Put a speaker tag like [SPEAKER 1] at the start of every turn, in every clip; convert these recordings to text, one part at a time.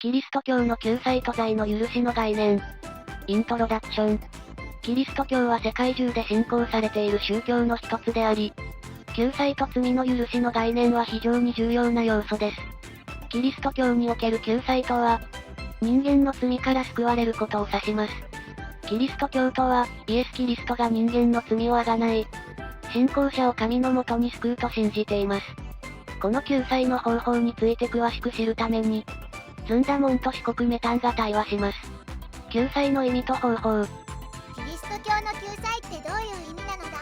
[SPEAKER 1] キリスト教の救済と罪の許しの概念。イントロダクション。キリスト教は世界中で信仰されている宗教の一つであり、救済と罪の許しの概念は非常に重要な要素です。キリスト教における救済とは、人間の罪から救われることを指します。キリスト教とは、イエス・キリストが人間の罪をあがない、信仰者を神のもとに救うと信じています。この救済の方法について詳しく知るために、ずんだもんと四国メタンが対話します。救済の意味と方法。
[SPEAKER 2] キリスト教の救済ってどういう意味なのだ？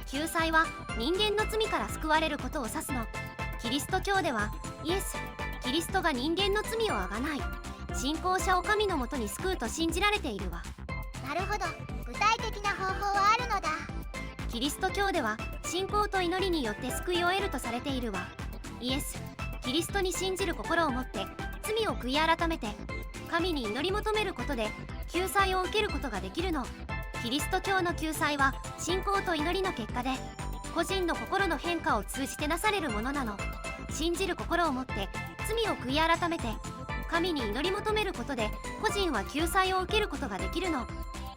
[SPEAKER 3] 救済は人間の罪から救われることを指すの。キリスト教ではイエス・キリストが人間の罪をあがない、信仰者を神のもとに救うと信じられているわ。
[SPEAKER 2] なるほど、具体的な方法はあるのだ。
[SPEAKER 3] キリスト教では信仰と祈りによって救いを得るとされているわ。イエス・キリストに信じる心を持って罪を悔い改めて神に祈り求めることで救済を受けることができるの。キリスト教の救済は信仰と祈りの結果で個人の心の変化を通じてなされるものなの。信じる心を持って罪を悔い改めて神に祈り求めることで個人は救済を受けることができるの。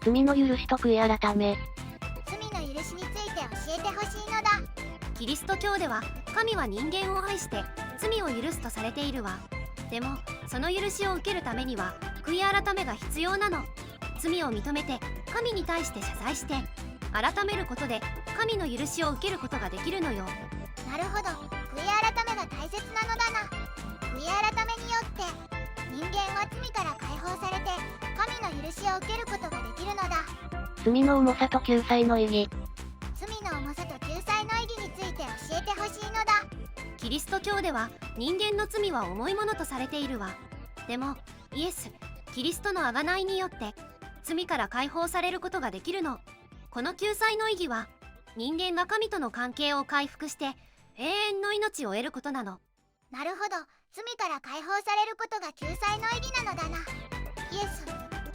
[SPEAKER 1] 罪の許しと悔い改め。
[SPEAKER 2] 罪の許しについて教えてほしいのだ。
[SPEAKER 3] キリスト教では神は人間を愛して罪を許すとされているわ。でもその許しを受けるためには悔い改めが必要なの。罪を認めて神に対して謝罪して改めることで神の許しを受けることができるのよ。
[SPEAKER 2] なるほど、悔い改めが大切なのだな。悔い改めによって人間は罪から解放されて神の許しを受けることができるのだ。
[SPEAKER 1] 罪の重さと救済の意義。
[SPEAKER 2] 罪の重さと救済の意義について教えてほしいのだ。
[SPEAKER 3] キリスト教では人間の罪は重いものとされているわ。でもイエス・キリストの贖いによって罪から解放されることができるの。この救済の意義は人間が神との関係を回復して永遠の命を得ることなの。
[SPEAKER 2] なるほど、罪から解放されることが救済の意義なのだな。イエス・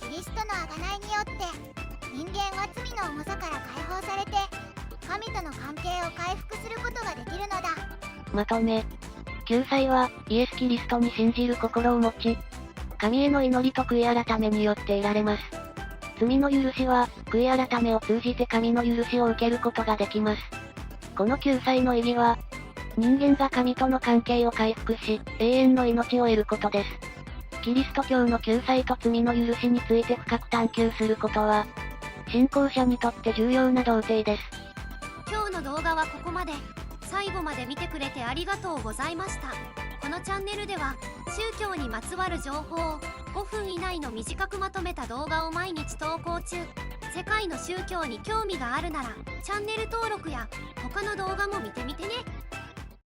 [SPEAKER 2] キリストの贖いによって人間は罪の重さから解放されて神との関係を回復することができるのだ。
[SPEAKER 1] まとめ。救済は、イエス・キリストに信じる心を持ち、神への祈りと悔い改めによって得られます。罪の許しは、悔い改めを通じて神の許しを受けることができます。この救済の意義は、人間が神との関係を回復し、永遠の命を得ることです。キリスト教の救済と罪の許しについて深く探求することは、信仰者にとって重要な童貞です。
[SPEAKER 3] 今日の動画はここまで。最後まで見てくれてありがとうございました。このチャンネルでは宗教にまつわる情報を5分以内の短くまとめた動画を毎日投稿中。世界の宗教に興味があるならチャンネル登録や他の動画も見てみてね。